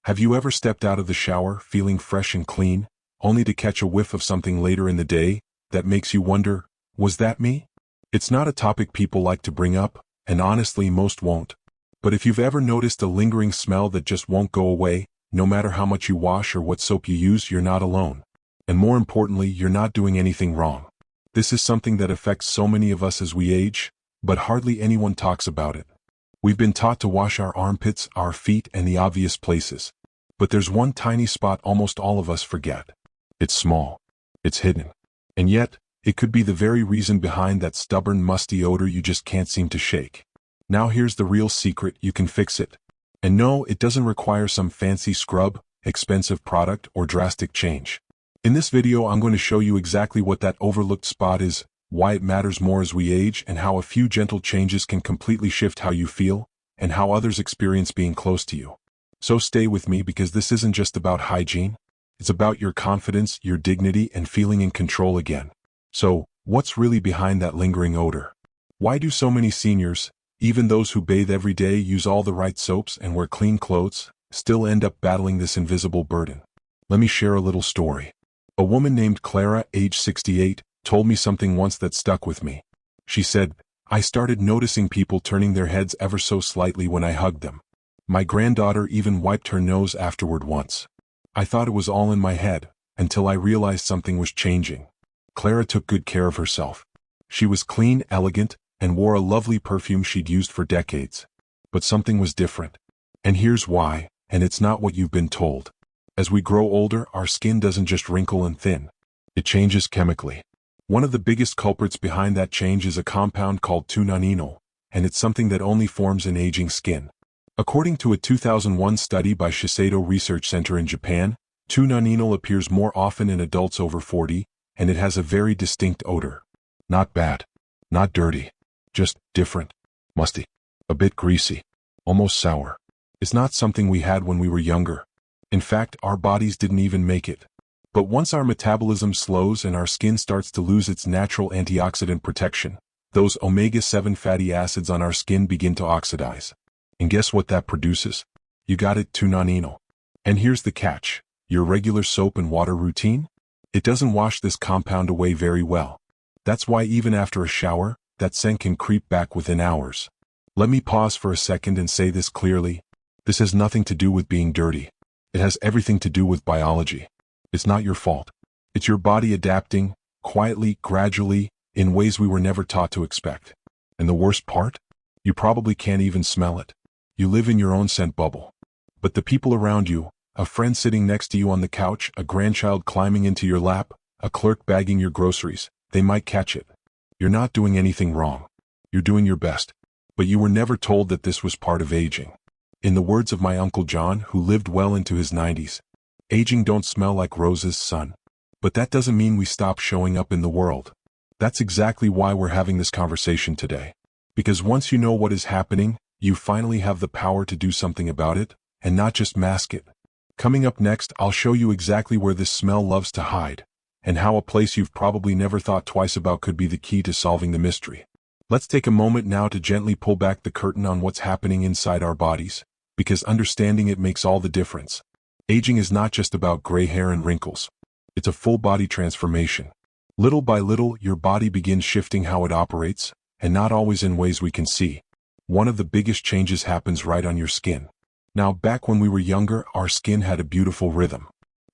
Have you ever stepped out of the shower feeling fresh and clean, only to catch a whiff of something later in the day that makes you wonder, was that me? It's not a topic people like to bring up, and honestly most won't. But if you've ever noticed a lingering smell that just won't go away, no matter how much you wash or what soap you use, you're not alone. And more importantly, you're not doing anything wrong. This is something that affects so many of us as we age, but hardly anyone talks about it. We've been taught to wash our armpits, our feet, and the obvious places. But there's one tiny spot almost all of us forget. It's small. It's hidden. And yet, it could be the very reason behind that stubborn, musty odor you just can't seem to shake. Now here's the real secret: you can fix it. And no, it doesn't require some fancy scrub, expensive product, or drastic change. In this video, I'm going to show you exactly what that overlooked spot is, why it matters more as we age, and how a few gentle changes can completely shift how you feel, and how others experience being close to you. So stay with me, because this isn't just about hygiene. It's about your confidence, your dignity, and feeling in control again. So, what's really behind that lingering odor? Why do so many seniors, even those who bathe every day, use all the right soaps, and wear clean clothes, still end up battling this invisible burden? Let me share a little story. A woman named Clara, age 68, told me something once that stuck with me. She said, "I started noticing people turning their heads ever so slightly when I hugged them. My granddaughter even wiped her nose afterward once. I thought it was all in my head, until I realized something was changing." Clara took good care of herself. She was clean, elegant, and wore a lovely perfume she'd used for decades. But something was different. And here's why, and it's not what you've been told. As we grow older, our skin doesn't just wrinkle and thin. It changes chemically. One of the biggest culprits behind that change is a compound called 2-nonenal, and it's something that only forms in aging skin. According to a 2001 study by Shiseido Research Center in Japan, 2-nonenal appears more often in adults over 40, and it has a very distinct odor. Not bad. Not dirty. Just different. Musty. A bit greasy. Almost sour. It's not something we had when we were younger. In fact, our bodies didn't even make it. But once our metabolism slows and our skin starts to lose its natural antioxidant protection, those omega-7 fatty acids on our skin begin to oxidize. And guess what that produces? You got it, 2-nonenal. And here's the catch: your regular soap and water routine? It doesn't wash this compound away very well. That's why even after a shower, that scent can creep back within hours. Let me pause for a second and say this clearly. This has nothing to do with being dirty. It has everything to do with biology. It's not your fault. It's your body adapting, quietly, gradually, in ways we were never taught to expect. And the worst part? You probably can't even smell it. You live in your own scent bubble. But the people around you, a friend sitting next to you on the couch, a grandchild climbing into your lap, a clerk bagging your groceries, they might catch it. You're not doing anything wrong. You're doing your best. But you were never told that this was part of aging. In the words of my Uncle John, who lived well into his 90s, aging don't smell like roses, son. But that doesn't mean we stop showing up in the world. That's exactly why we're having this conversation today. Because once you know what is happening, you finally have the power to do something about it, and not just mask it. Coming up next, I'll show you exactly where this smell loves to hide, and how a place you've probably never thought twice about could be the key to solving the mystery. Let's take a moment now to gently pull back the curtain on what's happening inside our bodies, because understanding it makes all the difference. Aging is not just about gray hair and wrinkles. It's a full-body transformation. Little by little, your body begins shifting how it operates, and not always in ways we can see. One of the biggest changes happens right on your skin. Now, back when we were younger, our skin had a beautiful rhythm.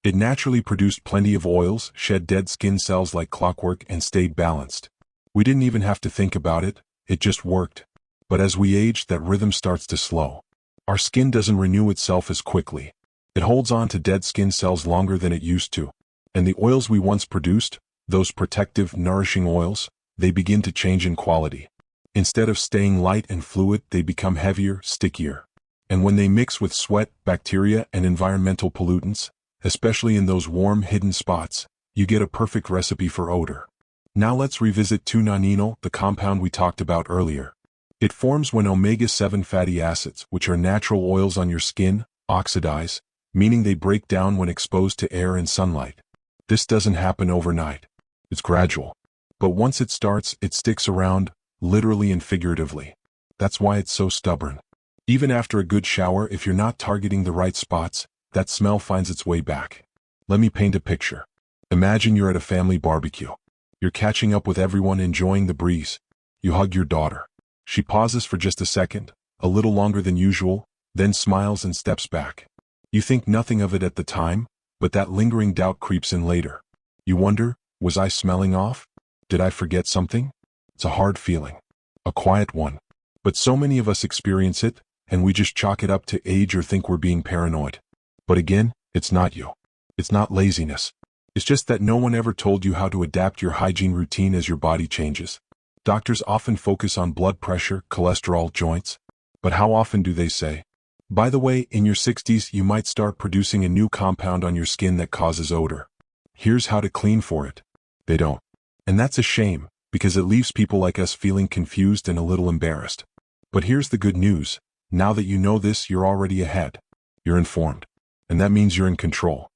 It naturally produced plenty of oils, shed dead skin cells like clockwork, and stayed balanced. We didn't even have to think about it, it just worked. But as we age, that rhythm starts to slow. Our skin doesn't renew itself as quickly. It holds on to dead skin cells longer than it used to. And the oils we once produced, those protective, nourishing oils, they begin to change in quality. Instead of staying light and fluid, they become heavier, stickier. And when they mix with sweat, bacteria, and environmental pollutants, especially in those warm, hidden spots, you get a perfect recipe for odor. Now let's revisit 2-nonenal, the compound we talked about earlier. It forms when omega-7 fatty acids, which are natural oils on your skin, oxidize, meaning they break down when exposed to air and sunlight. This doesn't happen overnight. It's gradual. But once it starts, it sticks around, literally and figuratively. That's why it's so stubborn. Even after a good shower, if you're not targeting the right spots, that smell finds its way back. Let me paint a picture. Imagine you're at a family barbecue. You're catching up with everyone, enjoying the breeze. You hug your daughter. She pauses for just a second, a little longer than usual, then smiles and steps back. You think nothing of it at the time, but that lingering doubt creeps in later. You wonder, was I smelling off? Did I forget something? It's a hard feeling. A quiet one. But so many of us experience it, and we just chalk it up to age or think we're being paranoid. But again, it's not you. It's not laziness. It's just that no one ever told you how to adapt your hygiene routine as your body changes. Doctors often focus on blood pressure, cholesterol, joints. But how often do they say, by the way, in your 60s you might start producing a new compound on your skin that causes odor. Here's how to clean for it. They don't. And that's a shame, because it leaves people like us feeling confused and a little embarrassed. But here's the good news. Now that you know this, you're already ahead. You're informed. And that means you're in control.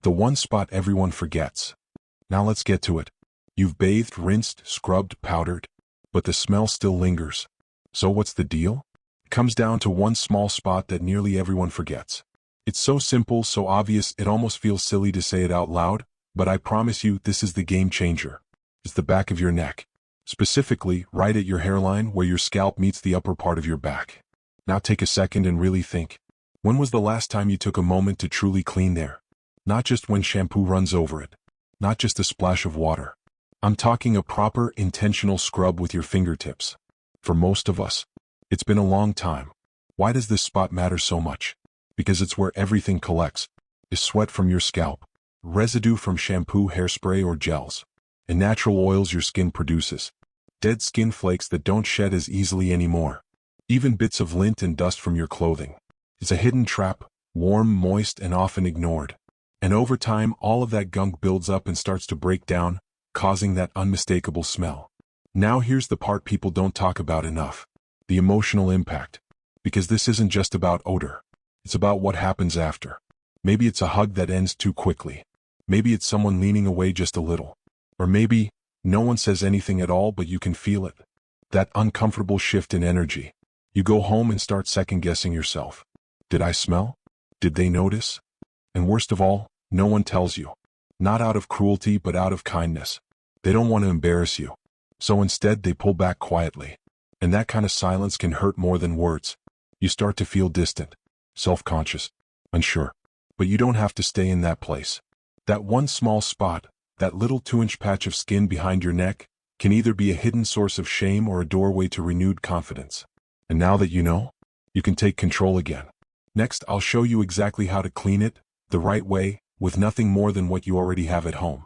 The one spot everyone forgets. Now let's get to it. You've bathed, rinsed, scrubbed, powdered, but the smell still lingers. So what's the deal? It comes down to one small spot that nearly everyone forgets. It's so simple, so obvious, it almost feels silly to say it out loud, but I promise you this is the game changer. It's the back of your neck. Specifically, right at your hairline where your scalp meets the upper part of your back. Now take a second and really think. When was the last time you took a moment to truly clean there? Not just when shampoo runs over it. Not just a splash of water. I'm talking a proper, intentional scrub with your fingertips. For most of us, it's been a long time. Why does this spot matter so much? Because it's where everything collects. Is sweat from your scalp, residue from shampoo, hairspray, or gels, and natural oils your skin produces. Dead skin flakes that don't shed as easily anymore. Even bits of lint and dust from your clothing. It's a hidden trap, warm, moist, and often ignored. And over time, all of that gunk builds up and starts to break down, causing that unmistakable smell. Now here's the part people don't talk about enough. The emotional impact. Because this isn't just about odor. It's about what happens after. Maybe it's a hug that ends too quickly. Maybe it's someone leaning away just a little. Or maybe no one says anything at all, but you can feel it. That uncomfortable shift in energy. You go home and start second-guessing yourself. Did I smell? Did they notice? And worst of all, no one tells you. Not out of cruelty, but out of kindness. They don't want to embarrass you. So instead, they pull back quietly. And that kind of silence can hurt more than words. You start to feel distant, self-conscious, unsure. But you don't have to stay in that place. That one small spot, that little 2-inch patch of skin behind your neck, can either be a hidden source of shame or a doorway to renewed confidence. And now that you know, you can take control again. Next, I'll show you exactly how to clean it, the right way, with nothing more than what you already have at home.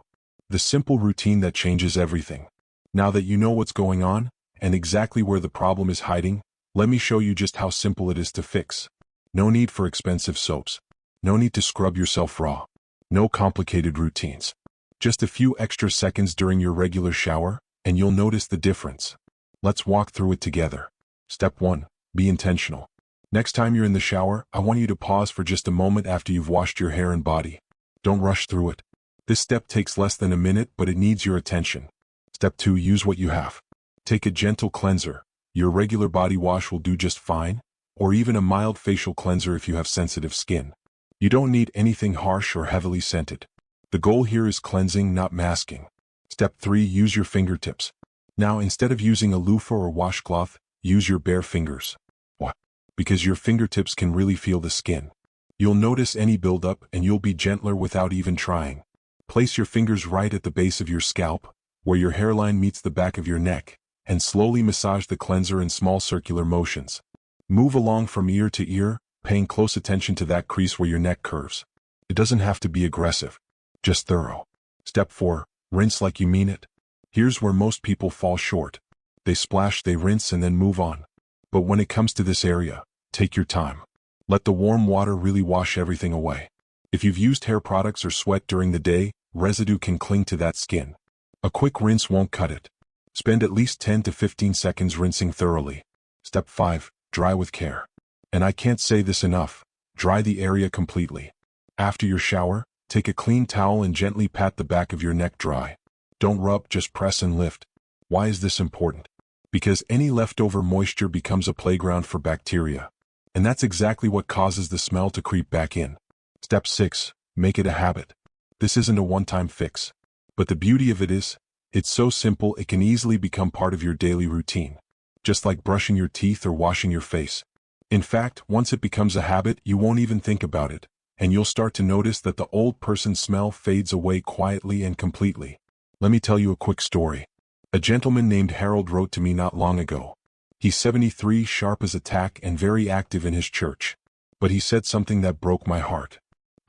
The simple routine that changes everything. Now that you know what's going on, and exactly where the problem is hiding, let me show you just how simple it is to fix. No need for expensive soaps. No need to scrub yourself raw. No complicated routines. Just a few extra seconds during your regular shower, and you'll notice the difference. Let's walk through it together. Step 1. Be intentional. Next time you're in the shower, I want you to pause for just a moment after you've washed your hair and body. Don't rush through it. This step takes less than a minute, but it needs your attention. Step 2. Use what you have. Take a gentle cleanser. Your regular body wash will do just fine, or even a mild facial cleanser if you have sensitive skin. You don't need anything harsh or heavily scented. The goal here is cleansing, not masking. Step 3. Use your fingertips. Now, instead of using a loofah or washcloth, use your bare fingers. Why? Because your fingertips can really feel the skin. You'll notice any buildup and you'll be gentler without even trying. Place your fingers right at the base of your scalp, where your hairline meets the back of your neck, and slowly massage the cleanser in small circular motions. Move along from ear to ear, paying close attention to that crease where your neck curves. It doesn't have to be aggressive, just thorough. Step 4. Rinse like you mean it. Here's where most people fall short. They splash, they rinse, and then move on. But when it comes to this area, take your time. Let the warm water really wash everything away. If you've used hair products or sweat during the day, residue can cling to that skin. A quick rinse won't cut it. Spend at least 10 to 15 seconds rinsing thoroughly. Step 5. Dry with care. And I can't say this enough. Dry the area completely. After your shower, take a clean towel and gently pat the back of your neck dry. Don't rub, just press and lift. Why is this important? Because any leftover moisture becomes a playground for bacteria. And that's exactly what causes the smell to creep back in. Step 6. Make it a habit. This isn't a one-time fix. But the beauty of it is, it's so simple it can easily become part of your daily routine. Just like brushing your teeth or washing your face. In fact, once it becomes a habit, you won't even think about it, and you'll start to notice that the old person smell fades away quietly and completely. Let me tell you a quick story. A gentleman named Harold wrote to me not long ago. He's 73, sharp as a tack and very active in his church. But he said something that broke my heart.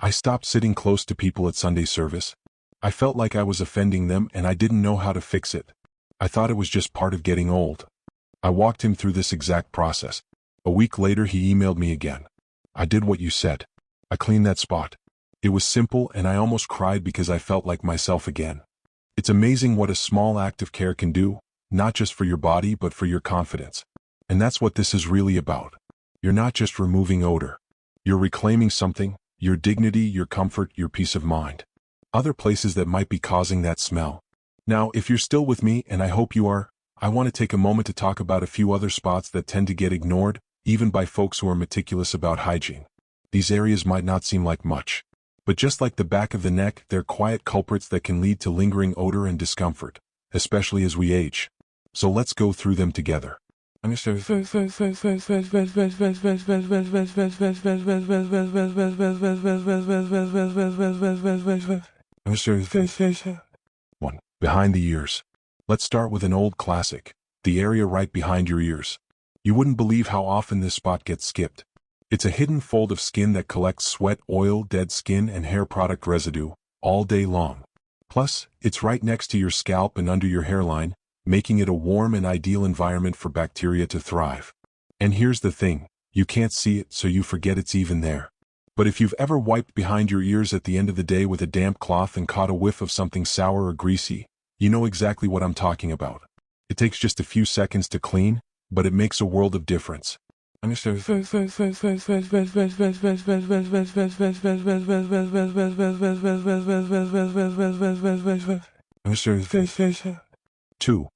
I stopped sitting close to people at Sunday service. I felt like I was offending them and I didn't know how to fix it. I thought it was just part of getting old. I walked him through this exact process. A week later he emailed me again. I did what you said. I cleaned that spot. It was simple and I almost cried because I felt like myself again. It's amazing what a small act of care can do, not just for your body but for your confidence. And that's what this is really about. You're not just removing odor. You're reclaiming something, your dignity, your comfort, your peace of mind. Other places that might be causing that smell. Now, if you're still with me, and I hope you are, I want to take a moment to talk about a few other spots that tend to get ignored, even by folks who are meticulous about hygiene. These areas might not seem like much. But just like the back of the neck, they're quiet culprits that can lead to lingering odor and discomfort, especially as we age. So let's go through them together. One. Behind the ears. Let's start with an old classic, the area right behind your ears. You wouldn't believe how often this spot gets skipped. It's a hidden fold of skin that collects sweat, oil, dead skin, and hair product residue all day long. Plus, it's right next to your scalp and under your hairline, making it a warm and ideal environment for bacteria to thrive. And here's the thing, you can't see it, so you forget it's even there. But if you've ever wiped behind your ears at the end of the day with a damp cloth and caught a whiff of something sour or greasy, you know exactly what I'm talking about. It takes just a few seconds to clean, but it makes a world of difference. Two.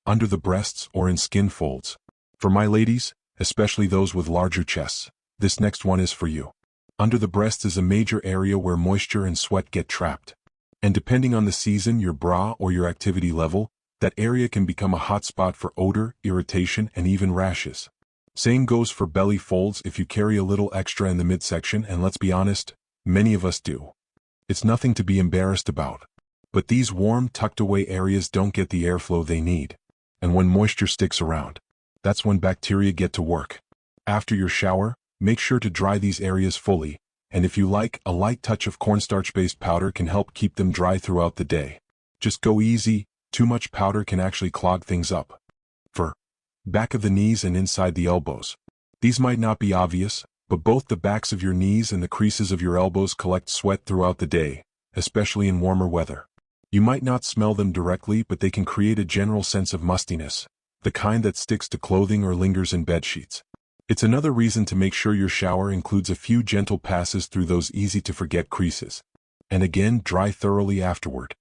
Under the breasts or in skin folds. For my ladies, especially those with larger chests, this next one is for you. Under the breast is a major area where moisture and sweat get trapped. And depending on the season, your bra, or your activity level, that area can become a hot spot for odor, irritation, and even rashes. Same goes for belly folds if you carry a little extra in the midsection, and let's be honest, many of us do. It's nothing to be embarrassed about. But these warm, tucked-away areas don't get the airflow they need. And when moisture sticks around, that's when bacteria get to work. After your shower, make sure to dry these areas fully, and if you like, a light touch of cornstarch-based powder can help keep them dry throughout the day. Just go easy, too much powder can actually clog things up. For back of the knees and inside the elbows. These might not be obvious, but both the backs of your knees and the creases of your elbows collect sweat throughout the day, especially in warmer weather. You might not smell them directly, but they can create a general sense of mustiness, the kind that sticks to clothing or lingers in bedsheets. It's another reason to make sure your shower includes a few gentle passes through those easy-to-forget creases. And again, dry thoroughly afterward.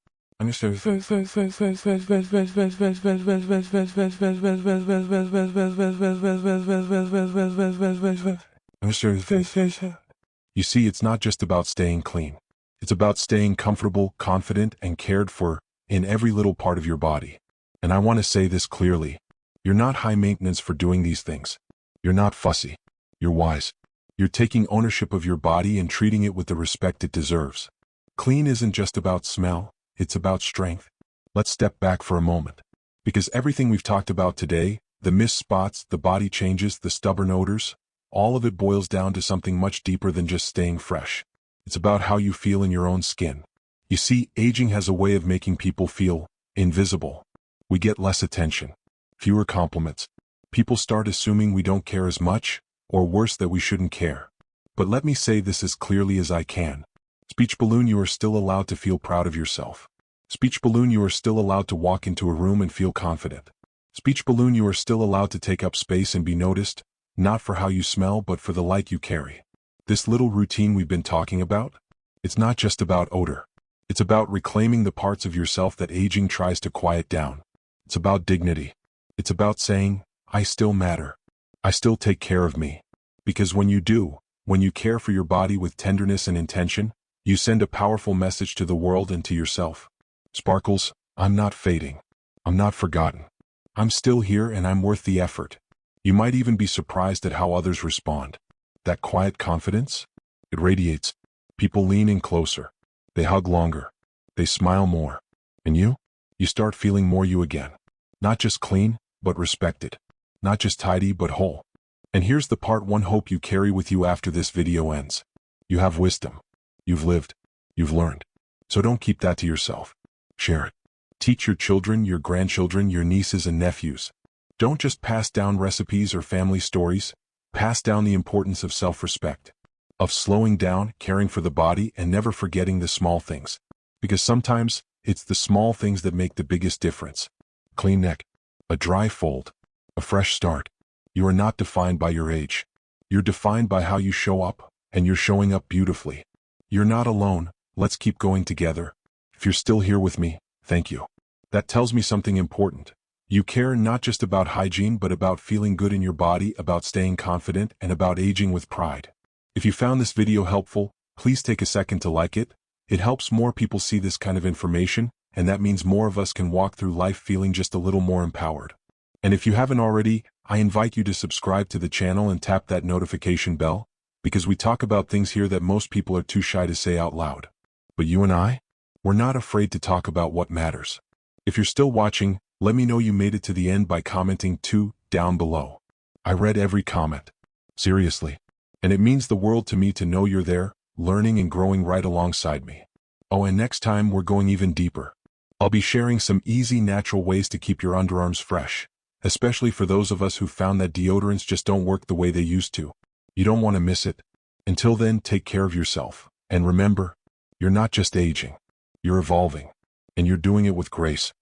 You see, it's not just about staying clean. It's about staying comfortable, confident, and cared for in every little part of your body. And I want to say this clearly. You're not high maintenance for doing these things. You're not fussy. You're wise. You're taking ownership of your body and treating it with the respect it deserves. Clean isn't just about smell, it's about strength. Let's step back for a moment. Because everything we've talked about today, the missed spots, the body changes, the stubborn odors, all of it boils down to something much deeper than just staying fresh. It's about how you feel in your own skin. You see, aging has a way of making people feel invisible. We get less attention, fewer compliments. People start assuming we don't care as much, or worse, that we shouldn't care. But let me say this as clearly as I can. Speech balloon, you are still allowed to feel proud of yourself. Speech balloon, you are still allowed to walk into a room and feel confident. Speech balloon, you are still allowed to take up space and be noticed, not for how you smell but for the light you carry. This little routine we've been talking about, it's not just about odor. It's about reclaiming the parts of yourself that aging tries to quiet down. It's about dignity. It's about saying, I still matter. I still take care of me. Because when you do, When you care for your body with tenderness and intention, you send a powerful message to the world and to yourself. Sparkles, I'm not fading. I'm not forgotten. I'm still here and I'm worth the effort. You might even be surprised at how others respond. That quiet confidence? It radiates. People lean in closer. They hug longer. They smile more. And you? You start feeling more you again. Not just clean, but respected. Not just tidy, but whole. And here's the part one hope you carry with you after this video ends. You have wisdom. You've lived. You've learned. So don't keep that to yourself. Share it. Teach your children, your grandchildren, your nieces and nephews. Don't just pass down recipes or family stories. Pass down the importance of self-respect. Of slowing down, caring for the body, and never forgetting the small things. Because sometimes, it's the small things that make the biggest difference. Clean neck. A dry fold. A fresh start. You are not defined by your age. You're defined by how you show up, and you're showing up beautifully. You're not alone. Let's keep going together. If you're still here with me, thank you. That tells me something important. You care not just about hygiene but about feeling good in your body, about staying confident, and about aging with pride. If you found this video helpful, please take a second to like it. It helps more people see this kind of information, and that means more of us can walk through life feeling just a little more empowered. And if you haven't already, I invite you to subscribe to the channel and tap that notification bell, because we talk about things here that most people are too shy to say out loud. But you and I? We're not afraid to talk about what matters. If you're still watching, let me know you made it to the end by commenting 2 down below. I read every comment. Seriously. And it means the world to me to know you're there, learning and growing right alongside me. Oh, and next time we're going even deeper. I'll be sharing some easy, natural ways to keep your underarms fresh, especially for those of us who found that deodorants just don't work the way they used to. You don't want to miss it. Until then, take care of yourself. And remember, you're not just aging. You're evolving. And you're doing it with grace.